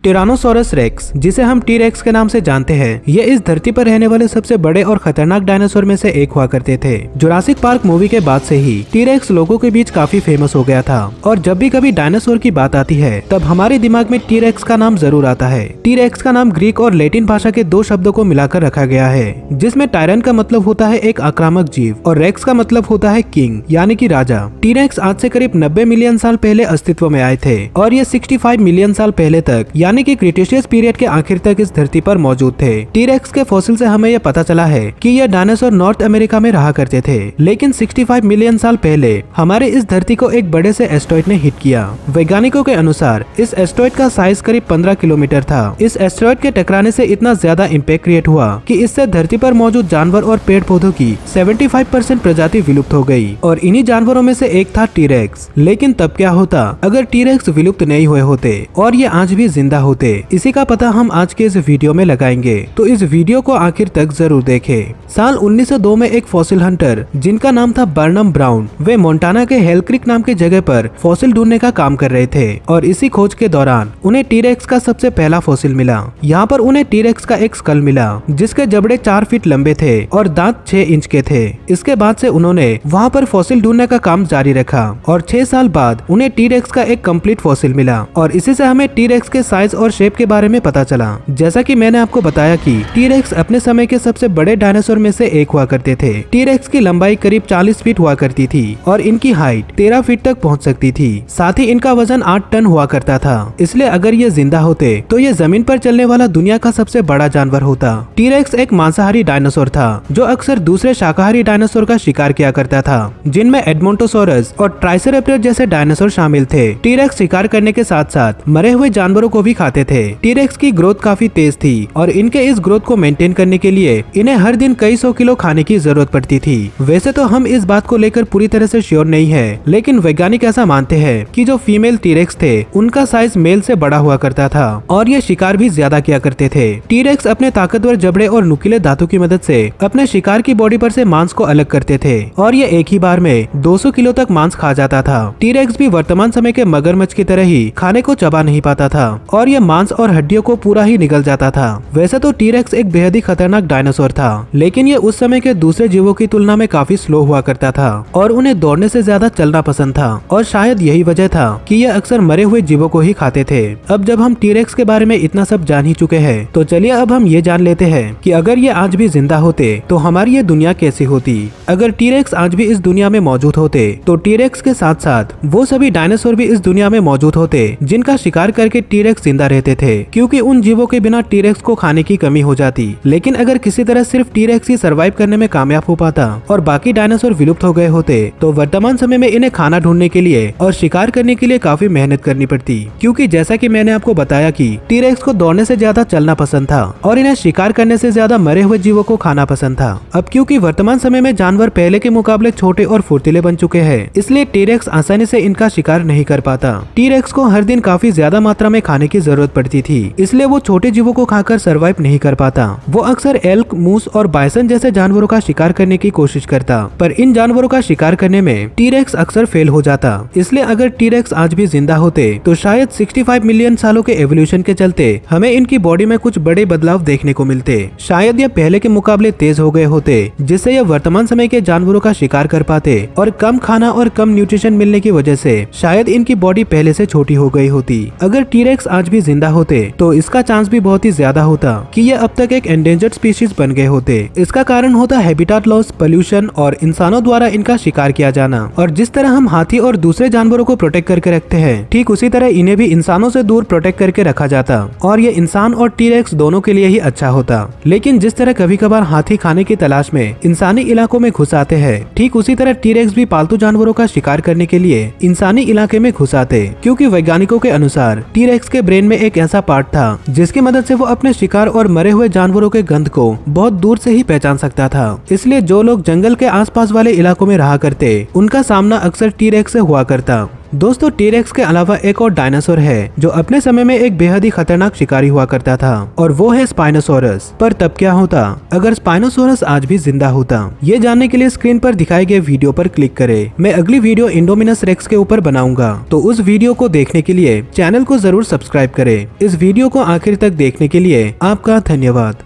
टिरानोसोरस racks, जिसे हम T racks के नाम से जानते हैं, ये इस धरती पर रहने वाले सबसे बड़े और खतरनाक डायनासोर में से एक हुआ करते थे। जुरासिक पार्क मूवी के बाद से ही टी रेक्स लोगों के बीच काफी फेमस हो गया था और जब भी कभी डायनासोर की बात आती है तब हमारे दिमाग में टी रेक्स का नाम जरूर आता है। टी रेक्स का नाम ग्रीक और लैटिन भाषा के दो शब्दों को मिलाकर रखा गया है, जिसमें टायरन का मतलब होता है एक आक्रामक जीव और रेक्स का मतलब होता है किंग यानी कि राजा। टी रेक्स आज से करीब 90 मिलियन साल पहले अस्तित्व में आए थे और ये 65 मिलियन साल पहले तक यानी कि क्रिटेशियस पीरियड के आखिर तक इस धरती पर मौजूद थे। टी रेक्स के फॉसिल से हमें यह पता चला है कि यह डायनासोर नॉर्थ अमेरिका में रहा करते थे, लेकिन 65 मिलियन साल पहले हमारे इस धरती को एक बड़े से एस्टेरॉयड ने हिट किया। वैज्ञानिकों के अनुसार इस एस्टेरॉयड का साइज करीब 15 किलोमीटर था। इस एस्टेरॉयड के टकराने से इतना ज्यादा इम्पैक्ट क्रिएट हुआ कि इससे धरती पर मौजूद जानवर और पेड़ पौधों की 75% प्रजाति विलुप्त हो गई और इन्हीं जानवरों में से एक था टी रेक्स। लेकिन तब क्या होता अगर टी रेक्स विलुप्त नहीं हुए होते और ये आज भी जिंदा होते, इसी का पता हम आज के इस वीडियो में लगाएंगे, तो इस वीडियो को आखिर तक जरूर देखें। साल 1902 में एक फॉसिल हंटर जिनका नाम था बर्नम ब्राउन, वे मोंटाना के हेल क्रीक नाम की जगह पर फॉसिल ढूंढने का काम कर रहे थे और इसी खोज के दौरान उन्हें टी रेक्स का सबसे पहला फॉसिल मिला। यहाँ पर उन्हें टी रेक्स का एक स्कल मिला जिसके जबड़े 4 फीट लंबे थे और दांत 6 इंच के थे। इसके बाद से उन्होंने वहाँ पर फॉसिल ढूंढने का काम जारी रखा और 6 साल बाद उन्हें टी रेक्स का एक कंप्लीट फॉसिल मिला और इसी से हमें टी रेक्स के साइज और शेप के बारे में पता चला। जैसा कि मैंने आपको बताया कि टी रेक्स अपने समय के सबसे बड़े डायनासोर में से एक हुआ करते थे। टी रेक्स की लंबाई करीब 40 फीट हुआ करती थी और इनकी हाइट 13 फीट तक पहुंच सकती थी। साथ ही इनका वजन 8 टन हुआ करता था। इसलिए अगर ये जिंदा होते तो ये जमीन पर चलने वाला दुनिया का सबसे बड़ा जानवर होता। टी रेक्स एक मांसाहारी डायनासोर था जो अक्सर दूसरे शाकाहारी डायनासोर का शिकार किया करता था, जिनमें एडमोंटोसोरस और ट्राइसेरेप्टर जैसे डायनासोर शामिल थे। टी रेक्स शिकार करने के साथ साथ मरे हुए जानवरों को भी खाते थे। टी रेक्स की ग्रोथ काफी तेज थी और इनके इस ग्रोथ को मेंटेन करने के लिए इन्हें हर दिन कई 100 किलो खाने की जरूरत पड़ती थी। वैसे तो हम इस बात को लेकर पूरी तरह से श्योर नहीं है, लेकिन वैज्ञानिक ऐसा मानते हैं कि जो फीमेल टी रेक्स थे उनका साइज मेल से बड़ा हुआ करता था और ये शिकार भी ज्यादा किया करते थे। टी रेक्स अपने ताकतवर जबड़े और नुकीले दांतों की मदद से अपने शिकार की बॉडी पर से मांस को अलग करते थे और ये एक ही बार में 200 किलो तक मांस खा जाता था। टी रेक्स भी वर्तमान समय के मगरमच्छ की तरह ही खाने को चबा नहीं पाता था और ये मांस और हड्डियों को पूरा ही निगल जाता था। वैसे तो टी रेक्स एक बेहद ही खतरनाक डायनासोर था, लेकिन ये उस समय के दूसरे जीवों की तुलना में काफी स्लो हुआ करता था और उन्हें दौड़ने से ज्यादा चलना पसंद था और शायद यही वजह था कि ये अक्सर मरे हुए जीवों को ही खाते थे। अब जब हम टी रेक्स के बारे में इतना सब जान ही चुके हैं, तो चलिए अब हम ये जान लेते हैं कि अगर ये आज भी जिंदा होते तो हमारी ये दुनिया कैसी होती। अगर टी रेक्स आज भी इस दुनिया में मौजूद होते तो टी रेक्स के साथ साथ वो सभी डायनासोर भी इस दुनिया में मौजूद होते जिनका शिकार करके टी रेक्स जिंदा रहते थे, क्योंकि उन जीवों के बिना टी रेक्स को खाने की कमी हो जाती। लेकिन अगर किसी तरह सिर्फ टी रेक्स ही सर्वाइव करने में कामयाब हो पाता और बाकी डायनासोर विलुप्त हो गए होते, तो वर्तमान समय में इन्हें खाना ढूंढने के लिए और शिकार करने के लिए काफी मेहनत करनी पड़ती, क्योंकि जैसा कि मैंने आपको बताया कि टी रेक्स को दौड़ने से ज्यादा चलना पसंद था और इन्हें शिकार करने से ज्यादा मरे हुए जीवों को खाना पसंद था। अब क्योंकि वर्तमान समय में जानवर पहले के मुकाबले छोटे और फुर्तीले बन चुके हैं, इसलिए टी रेक्स आसानी से इनका शिकार नहीं कर पाता। टी रेक्स को हर दिन काफी ज्यादा मात्रा में खाने की जरूरत पड़ती थी, इसलिए वो छोटे जीवों को खाकर सरवाइव नहीं कर पाता। वो अक्सर एल्क, मूस और बाइसन जैसे जानवरों का शिकार करने की कोशिश करता, पर इन जानवरों का शिकार करने में टी रेक्स अक्सर फेल हो जाता। इसलिए अगर टी रेक्स आज भी जिंदा होते तो शायद 65 मिलियन सालों के एवोल्यूशन के चलते हमें इनकी बॉडी में कुछ बड़े बदलाव देखने को मिलते। शायद ये पहले के मुकाबले तेज हो गए होते, जिससे ये वर्तमान समय के जानवरों का शिकार कर पाते और कम खाना और कम न्यूट्रिशन मिलने की वजह से शायद इनकी बॉडी पहले से छोटी हो गई होती। अगर टी रेक्स आज भी जिंदा होते तो इसका चांस भी बहुत ही ज्यादा होता कि ये अब तक एक एंडेंजर्ड स्पीशीज बन गए होते। इसका कारण होता हैबिटाट लॉस, पोल्यूशन और इंसानों द्वारा इनका शिकार किया जाना। और जिस तरह हम हाथी और दूसरे जानवरों को प्रोटेक्ट करके रखते हैं, ठीक उसी तरह इन्हें भी इंसानों से दूर प्रोटेक्ट करके रखा जाता और ये इंसान और टी रेक्स दोनों के लिए ही अच्छा होता। लेकिन जिस तरह कभी कभार हाथी खाने की तलाश में इंसानी इलाकों में घुस आते हैं, ठीक उसी तरह टी रेक्स भी पालतू जानवरों का शिकार करने के लिए इंसानी इलाके में घुस आते, क्योंकि वैज्ञानिकों के अनुसार टी रेक्स के ब्रेन में एक ऐसा पार्ट था जिसकी मदद से वो अपने शिकार और मरे हुए जानवरों के गंध को बहुत दूर से ही पहचान सकता था। इसलिए जो लोग जंगल के आसपास वाले इलाकों में रहा करते, उनका सामना अक्सर टी रेक्स से हुआ करता। दोस्तों टी-रेक्स के अलावा एक और डायनासोर है जो अपने समय में एक बेहद ही खतरनाक शिकारी हुआ करता था, और वो है स्पाइनोसॉरस। पर तब क्या होता अगर स्पाइनोसॉरस आज भी जिंदा होता? ये जानने के लिए स्क्रीन पर दिखाए गए वीडियो पर क्लिक करें। मैं अगली वीडियो इंडोमिनस रेक्स के ऊपर बनाऊंगा, तो उस वीडियो को देखने के लिए चैनल को जरूर सब्सक्राइब करें। इस वीडियो को आखिर तक देखने के लिए आपका धन्यवाद।